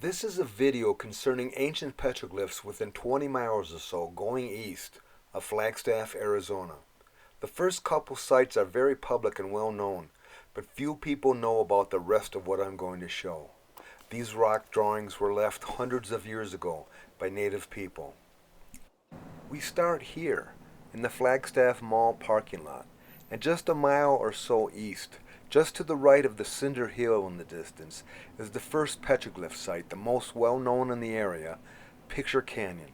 This is a video concerning ancient petroglyphs within 20 miles or so going east of Flagstaff, Arizona. The first couple sites are very public and well known, but few people know about the rest of what I'm going to show. These rock drawings were left hundreds of years ago by native people. We start here in the Flagstaff Mall parking lot, and just a mile or so east, just to the right of the Cinder Hill in the distance, is the first petroglyph site, the most well-known in the area, Picture Canyon.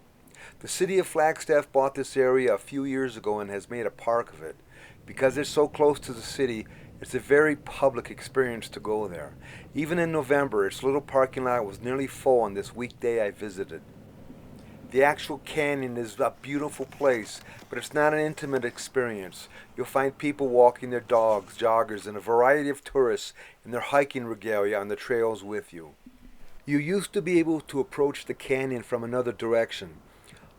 The city of Flagstaff bought this area a few years ago and has made a park of it. Because it's so close to the city, it's a very public experience to go there. Even in November, its little parking lot was nearly full on this weekday I visited. The actual canyon is a beautiful place, but it's not an intimate experience. You'll find people walking their dogs, joggers, and a variety of tourists in their hiking regalia on the trails with you. You used to be able to approach the canyon from another direction.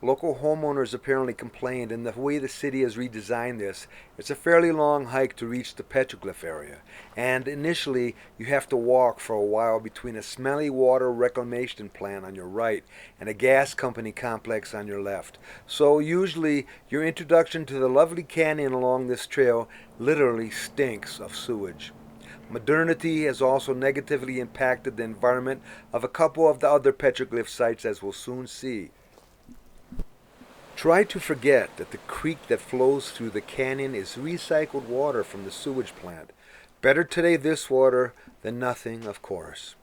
Local homeowners apparently complained, and the way the city has redesigned this, it's a fairly long hike to reach the petroglyph area. And initially, you have to walk for a while between a smelly water reclamation plant on your right and a gas company complex on your left. So usually, your introduction to the lovely canyon along this trail literally stinks of sewage. Modernity has also negatively impacted the environment of a couple of the other petroglyph sites, as we'll soon see. Try to forget that the creek that flows through the canyon is recycled water from the sewage plant. Better today this water than nothing, of course.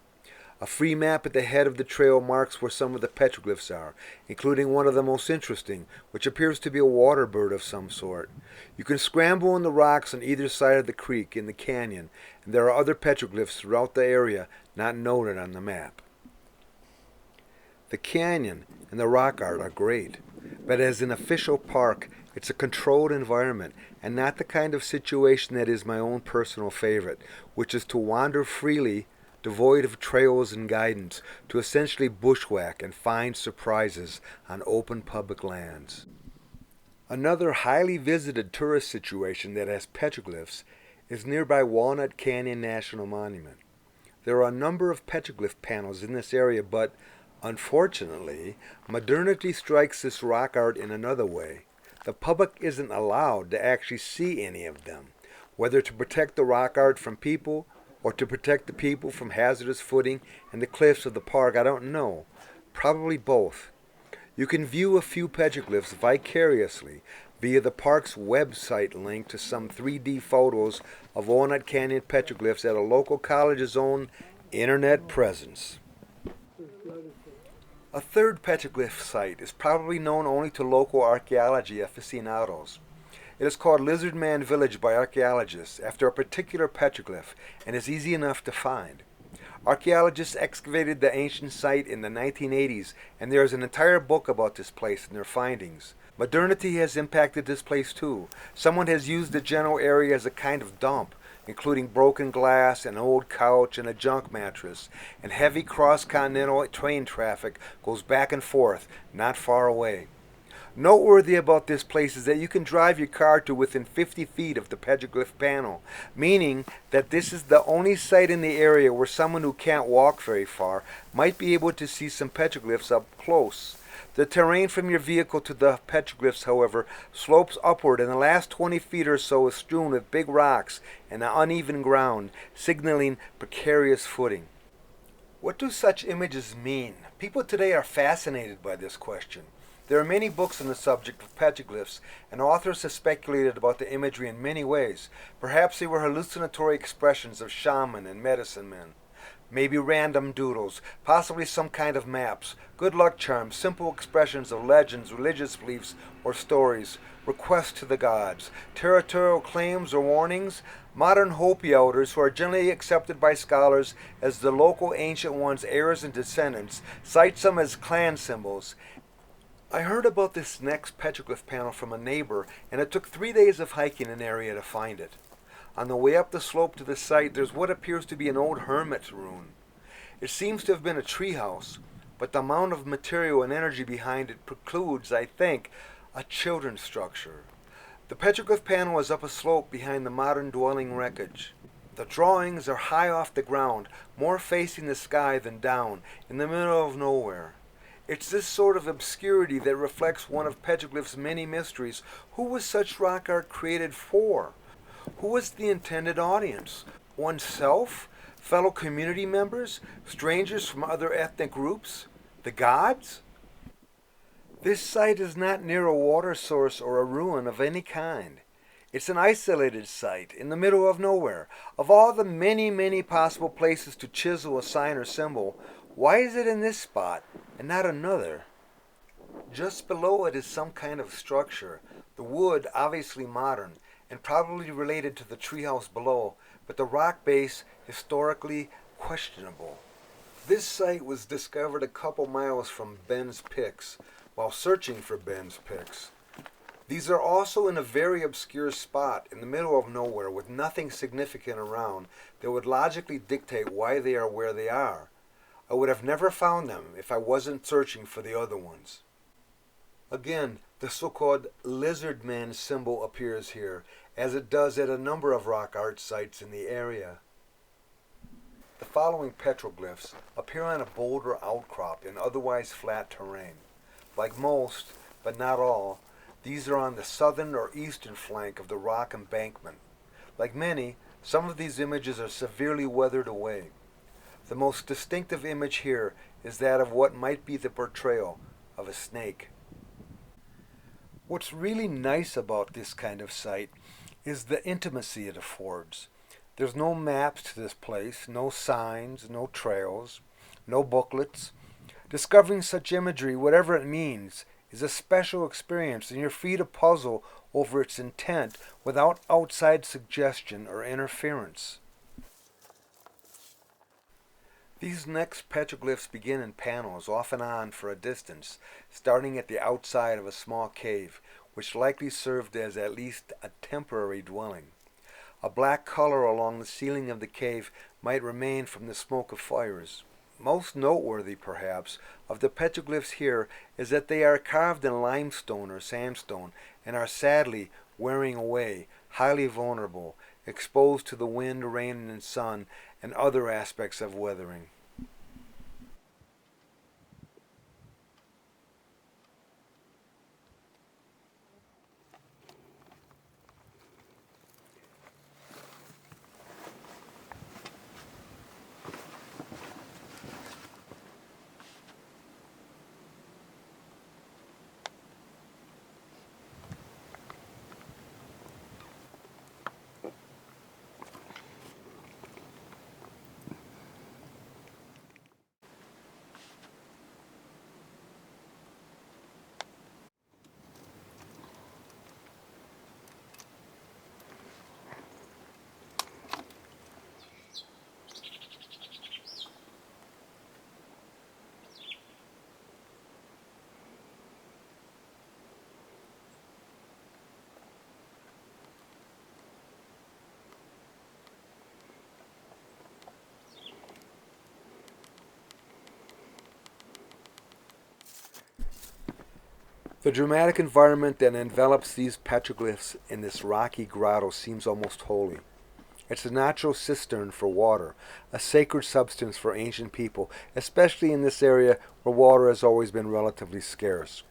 A free map at the head of the trail marks where some of the petroglyphs are, including one of the most interesting, which appears to be a water bird of some sort. You can scramble in the rocks on either side of the creek in the canyon, and there are other petroglyphs throughout the area not noted on the map. The canyon and the rock art are great, but as an official park, it's a controlled environment and not the kind of situation that is my own personal favorite, which is to wander freely, devoid of trails and guidance, to essentially bushwhack and find surprises on open public lands. Another highly visited tourist situation that has petroglyphs is nearby Walnut Canyon National Monument. There are a number of petroglyph panels in this area, but unfortunately, modernity strikes this rock art in another way. The public isn't allowed to actually see any of them. Whether to protect the rock art from people or to protect the people from hazardous footing and the cliffs of the park, I don't know. Probably both. You can view a few petroglyphs vicariously via the park's website link to some 3D photos of Walnut Canyon petroglyphs at a local college's own internet presence. A third petroglyph site is probably known only to local archeology aficionados. It is called Lizard Man Village by archaeologists after a particular petroglyph and is easy enough to find. Archaeologists excavated the ancient site in the 1980s, and there is an entire book about this place and their findings. Modernity has impacted this place too. Someone has used the general area as a kind of dump, including broken glass, an old couch, and a junk mattress, and heavy cross-continental train traffic goes back and forth, not far away. Noteworthy about this place is that you can drive your car to within 50 feet of the petroglyph panel, meaning that this is the only site in the area where someone who can't walk very far might be able to see some petroglyphs up close. The terrain from your vehicle to the petroglyphs, however, slopes upward, and the last 20 feet or so is strewn with big rocks and uneven ground, signaling precarious footing. What do such images mean? People today are fascinated by this question. There are many books on the subject of petroglyphs, and authors have speculated about the imagery in many ways. Perhaps they were hallucinatory expressions of shaman and medicine men. Maybe random doodles, possibly some kind of maps, good luck charms, simple expressions of legends, religious beliefs, or stories, requests to the gods, territorial claims or warnings, modern Hopi elders who are generally accepted by scholars as the local ancient ones' heirs and descendants, cite some as clan symbols. I heard about this next petroglyph panel from a neighbor, and it took 3 days of hiking an area to find it. On the way up the slope to the site, there's what appears to be an old hermit's ruin. It seems to have been a treehouse, but the amount of material and energy behind it precludes, I think, a children's structure. The petroglyph panel is up a slope behind the modern dwelling wreckage. The drawings are high off the ground, more facing the sky than down, in the middle of nowhere. It's this sort of obscurity that reflects one of Petroglyph's many mysteries. Who was such rock art created for? Who was the intended audience? Oneself? Fellow community members? Strangers from other ethnic groups? The gods? This site is not near a water source or a ruin of any kind. It's an isolated site in the middle of nowhere. Of all the many, many possible places to chisel a sign or symbol, why is it in this spot and not another? Just below it is some kind of structure, the wood obviously modern and probably related to the treehouse below, but the rock base historically questionable. This site was discovered a couple miles from Ben's Pics while searching for Ben's Pics. These are also in a very obscure spot in the middle of nowhere with nothing significant around that would logically dictate why they are where they are. I would have never found them if I wasn't searching for the other ones. Again, the so-called lizard man symbol appears here, as it does at a number of rock art sites in the area. The following petroglyphs appear on a boulder outcrop in otherwise flat terrain. Like most, but not all, these are on the southern or eastern flank of the rock embankment. Like many, some of these images are severely weathered away. The most distinctive image here is that of what might be the portrayal of a snake. What's really nice about this kind of site is the intimacy it affords. There's no maps to this place, no signs, no trails, no booklets. Discovering such imagery, whatever it means, is a special experience, and you're free to puzzle over its intent without outside suggestion or interference. These next petroglyphs begin in panels, off and on for a distance, starting at the outside of a small cave, which likely served as at least a temporary dwelling. A black color along the ceiling of the cave might remain from the smoke of fires. Most noteworthy, perhaps, of the petroglyphs here is that they are carved in limestone or sandstone and are sadly wearing away, highly vulnerable, exposed to the wind, rain, and sun, and other aspects of weathering. The dramatic environment that envelops these petroglyphs in this rocky grotto seems almost holy. It's a natural cistern for water, a sacred substance for ancient people, especially in this area where water has always been relatively scarce.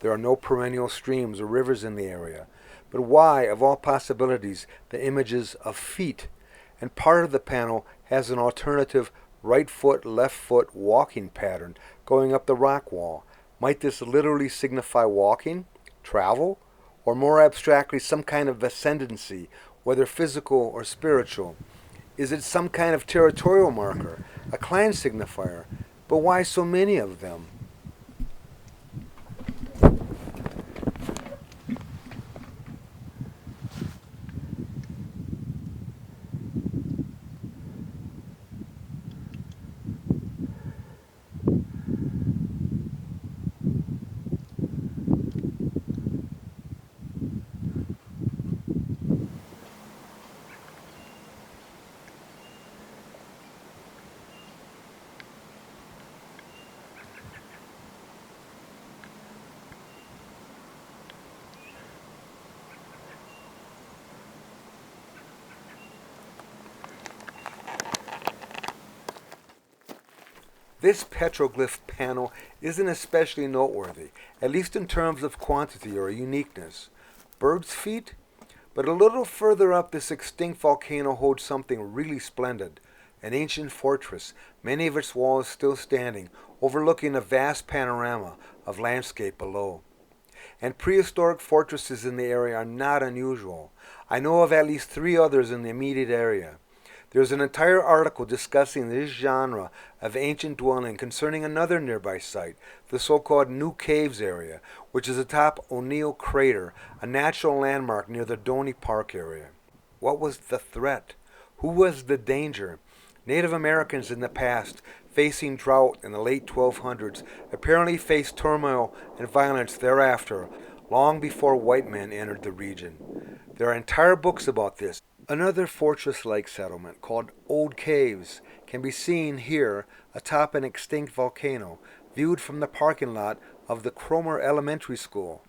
There are no perennial streams or rivers in the area. But why, of all possibilities, the images of feet? And part of the panel has an alternative right foot, left foot walking pattern going up the rock wall. Might this literally signify walking, travel, or more abstractly some kind of ascendancy, whether physical or spiritual? Is it some kind of territorial marker, a clan signifier? But why so many of them? This petroglyph panel isn't especially noteworthy, at least in terms of quantity or uniqueness. Bird's feet? But a little further up, this extinct volcano holds something really splendid. An ancient fortress, many of its walls still standing, overlooking a vast panorama of landscape below. And prehistoric fortresses in the area are not unusual. I know of at least 3 others in the immediate area. There's an entire article discussing this genre of ancient dwelling concerning another nearby site, the so-called New Caves area, which is atop O'Neill Crater, a natural landmark near the Doney Park area. What was the threat? Who was the danger? Native Americans in the past, facing drought in the late 1200s, apparently faced turmoil and violence thereafter, long before white men entered the region. There are entire books about this. Another fortress-like settlement, called Old Caves, can be seen here atop an extinct volcano, viewed from the parking lot of the Cromer Elementary School.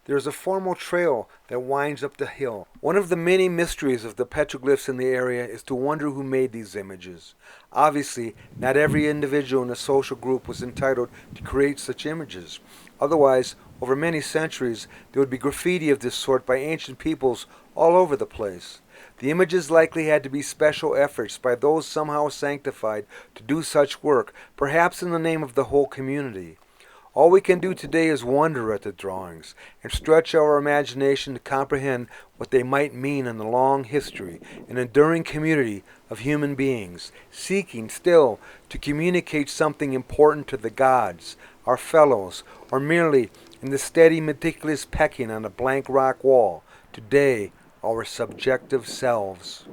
There is a formal trail that winds up the hill. One of the many mysteries of the petroglyphs in the area is to wonder who made these images. Obviously, not every individual in a social group was entitled to create such images. Otherwise, over many centuries, there would be graffiti of this sort by ancient peoples all over the place. The images likely had to be special efforts by those somehow sanctified to do such work, perhaps in the name of the whole community. All we can do today is wonder at the drawings and stretch our imagination to comprehend what they might mean in the long history and enduring community of human beings, seeking still to communicate something important to the gods, our fellows, or merely in the steady, meticulous pecking on a blank rock wall, today our subjective selves.